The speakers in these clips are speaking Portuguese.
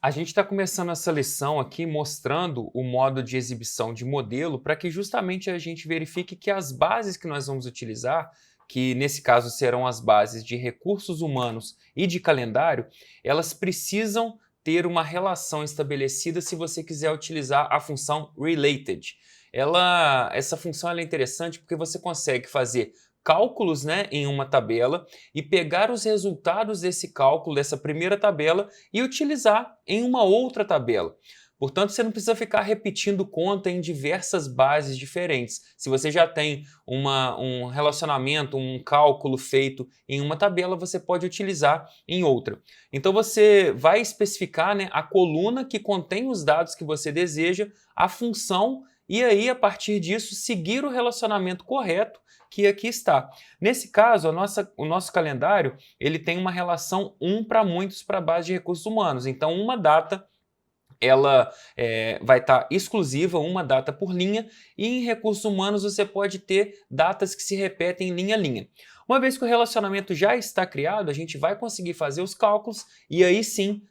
A gente está começando essa lição aqui mostrando o modo de exibição de modelo para que justamente a gente verifique que as bases que nós vamos utilizar, que nesse caso serão as bases de recursos humanos e de calendário, elas precisam ter uma relação estabelecida se você quiser utilizar a função related. Essa função é interessante porque você consegue fazer cálculos, né, em uma tabela e pegar os resultados desse cálculo, dessa primeira tabela, e utilizar em uma outra tabela. Portanto, você não precisa ficar repetindo conta em diversas bases diferentes. Se você já tem um relacionamento, um cálculo feito em uma tabela, você pode utilizar em outra. Então você vai especificar, né, a coluna que contém os dados que você deseja, a função, e aí, a partir disso, seguir o relacionamento correto que aqui está. Nesse caso, o nosso calendário ele tem uma relação 1 para muitos para a base de recursos humanos. Então, uma data ela vai estar exclusiva, uma data por linha, e em recursos humanos você pode ter datas que se repetem linha a linha. Uma vez que o relacionamento já está criado, a gente vai conseguir fazer os cálculos e aí sim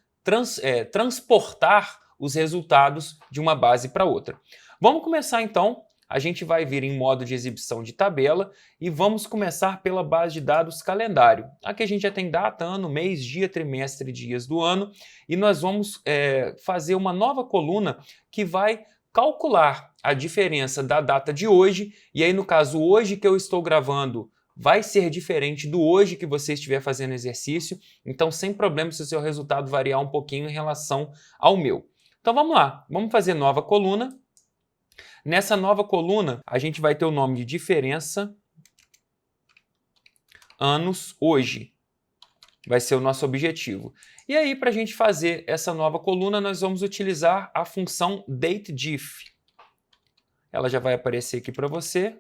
transportar os resultados de uma base para outra. Vamos começar então. A gente vai vir em modo de exibição de tabela e vamos começar pela base de dados calendário. Aqui a gente já tem data, ano, mês, dia, trimestre, dias do ano, e nós vamos fazer uma nova coluna que vai calcular a diferença da data de hoje, e aí no caso hoje que eu estou gravando vai ser diferente do hoje que você estiver fazendo exercício, então sem problema se o seu resultado variar um pouquinho em relação ao meu. Então vamos lá, vamos fazer nova coluna. Nessa nova coluna, a gente vai ter o nome de diferença anos hoje. Vai ser o nosso objetivo. E aí, para a gente fazer essa nova coluna, nós vamos utilizar a função dateDiff. Ela já vai aparecer aqui para você.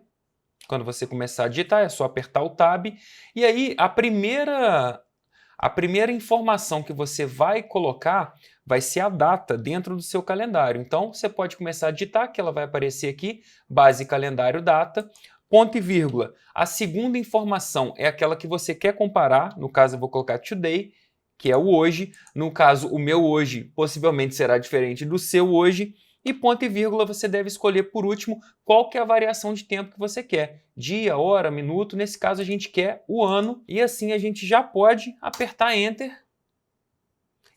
Quando você começar a digitar, é só apertar o Tab. E aí, a primeira informação que você vai colocar vai ser a data dentro do seu calendário. Então, você pode começar a digitar, que ela vai aparecer aqui, base calendário data, ponto e vírgula. A segunda informação é aquela que você quer comparar, no caso eu vou colocar today, que é o hoje. No caso, o meu hoje possivelmente será diferente do seu hoje. E ponto e vírgula você deve escolher por último qual que é a variação de tempo que você quer. Dia, hora, minuto, nesse caso a gente quer o ano e assim a gente já pode apertar Enter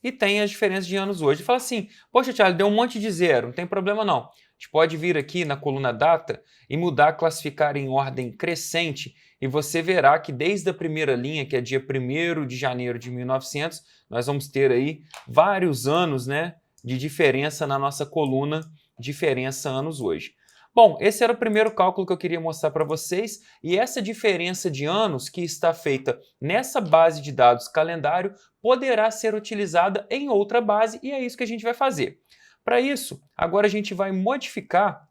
e tem as diferenças de anos hoje. Fala assim, poxa Thiago, deu um monte de zero, não tem problema não. A gente pode vir aqui na coluna data e mudar, classificar em ordem crescente e você verá que desde a primeira linha, que é dia 1º de janeiro de 1900, nós vamos ter aí vários anos, né, de diferença na nossa coluna diferença anos hoje. Bom, esse era o primeiro cálculo que eu queria mostrar para vocês e essa diferença de anos que está feita nessa base de dados calendário poderá ser utilizada em outra base e é isso que a gente vai fazer. Para isso, agora a gente vai modificar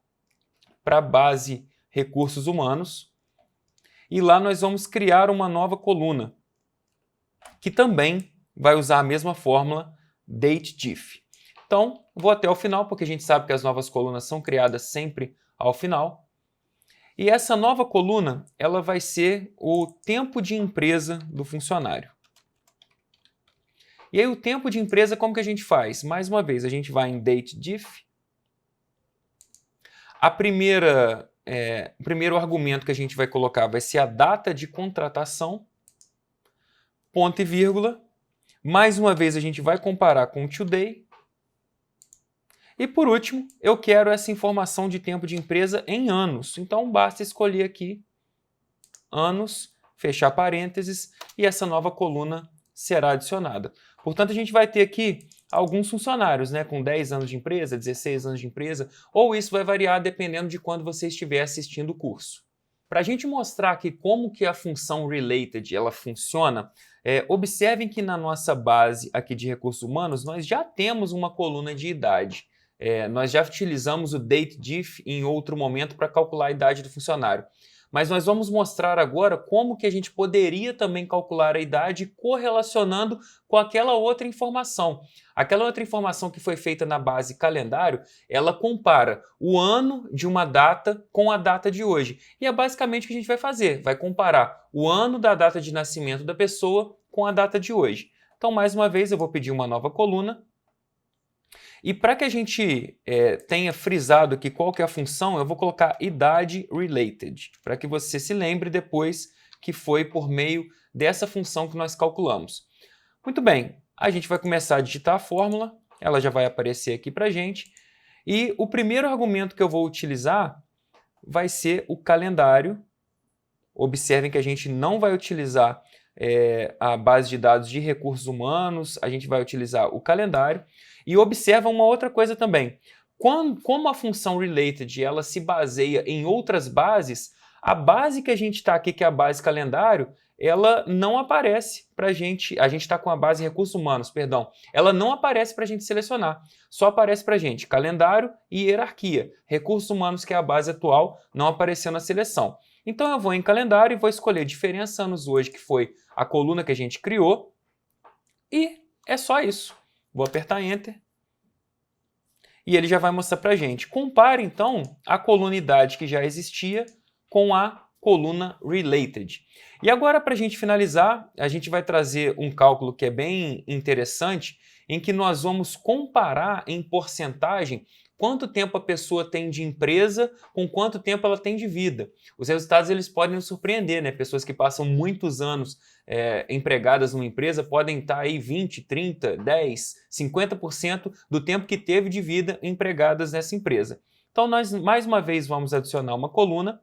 para a base recursos humanos e lá nós vamos criar uma nova coluna que também vai usar a mesma fórmula dateDiff. Então, vou até o final, porque a gente sabe que as novas colunas são criadas sempre ao final. E essa nova coluna, ela vai ser o tempo de empresa do funcionário. E aí o tempo de empresa, como que a gente faz? Mais uma vez, a gente vai em dateDiff. O primeiro argumento que a gente vai colocar vai ser a data de contratação, ponto e vírgula. Mais uma vez, a gente vai comparar com o today. E por último, eu quero essa informação de tempo de empresa em anos. Então basta escolher aqui anos, fechar parênteses e essa nova coluna será adicionada. Portanto, a gente vai ter aqui alguns funcionários, né, com 10 anos de empresa, 16 anos de empresa, ou isso vai variar dependendo de quando você estiver assistindo o curso. Para a gente mostrar aqui como que a função related ela funciona, observem que na nossa base aqui de recursos humanos nós já temos uma coluna de idade. Nós já utilizamos o dateDiff em outro momento para calcular a idade do funcionário. Mas nós vamos mostrar agora como que a gente poderia também calcular a idade correlacionando com aquela outra informação. Aquela outra informação que foi feita na base calendário, ela compara o ano de uma data com a data de hoje. E é basicamente o que a gente vai fazer. Vai comparar o ano da data de nascimento da pessoa com a data de hoje. Então, mais uma vez, eu vou pedir uma nova coluna. E para que a gente tenha frisado aqui qual que é a função, eu vou colocar idade related, para que você se lembre depois que foi por meio dessa função que nós calculamos. Muito bem, a gente vai começar a digitar a fórmula, ela já vai aparecer aqui para a gente, e o primeiro argumento que eu vou utilizar vai ser o calendário. Observem que a gente não vai utilizar a base de dados de recursos humanos, a gente vai utilizar o calendário. E observa uma outra coisa também. Como a função related ela se baseia em outras bases, a base que a gente está aqui, que é a base calendário, ela não aparece para a gente está com a base recursos humanos, perdão, ela não aparece para a gente selecionar, só aparece para a gente calendário e hierarquia. Recursos humanos, que é a base atual, não apareceu na seleção. Então eu vou em calendário e vou escolher diferença anos hoje, que foi a coluna que a gente criou, e é só isso. Vou apertar Enter e ele já vai mostrar para a gente. Compare então a coluna idade que já existia com a coluna related. E agora, para a gente finalizar, a gente vai trazer um cálculo que é bem interessante, em que nós vamos comparar em porcentagem quanto tempo a pessoa tem de empresa com quanto tempo ela tem de vida. Os resultados eles podem nos surpreender, né? Pessoas que passam muitos anos empregadas numa empresa podem estar aí 20, 30, 10, 50% do tempo que teve de vida empregadas nessa empresa. Então nós mais uma vez vamos adicionar uma coluna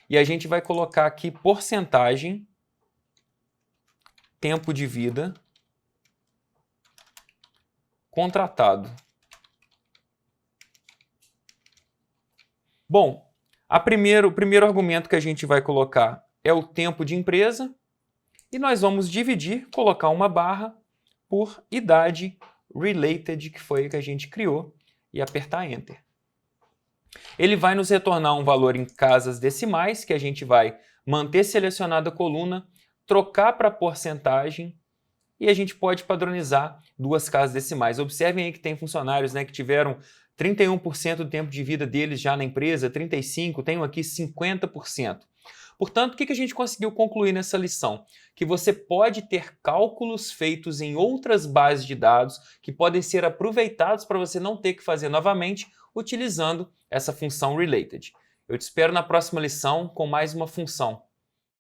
e a gente vai colocar aqui porcentagem, tempo de vida, contratado. Bom, o primeiro argumento que a gente vai colocar é o tempo de empresa e nós vamos dividir, colocar uma barra por idade related, que foi a que a gente criou, e apertar Enter. Ele vai nos retornar um valor em casas decimais, que a gente vai manter selecionada a coluna, trocar para porcentagem e a gente pode padronizar duas casas decimais. Observem aí que tem funcionários, né, que tiveram 31% do tempo de vida deles já na empresa, 35%, tenho aqui 50%. Portanto, o que a gente conseguiu concluir nessa lição? Que você pode ter cálculos feitos em outras bases de dados que podem ser aproveitados para você não ter que fazer novamente utilizando essa função related. Eu te espero na próxima lição com mais uma função.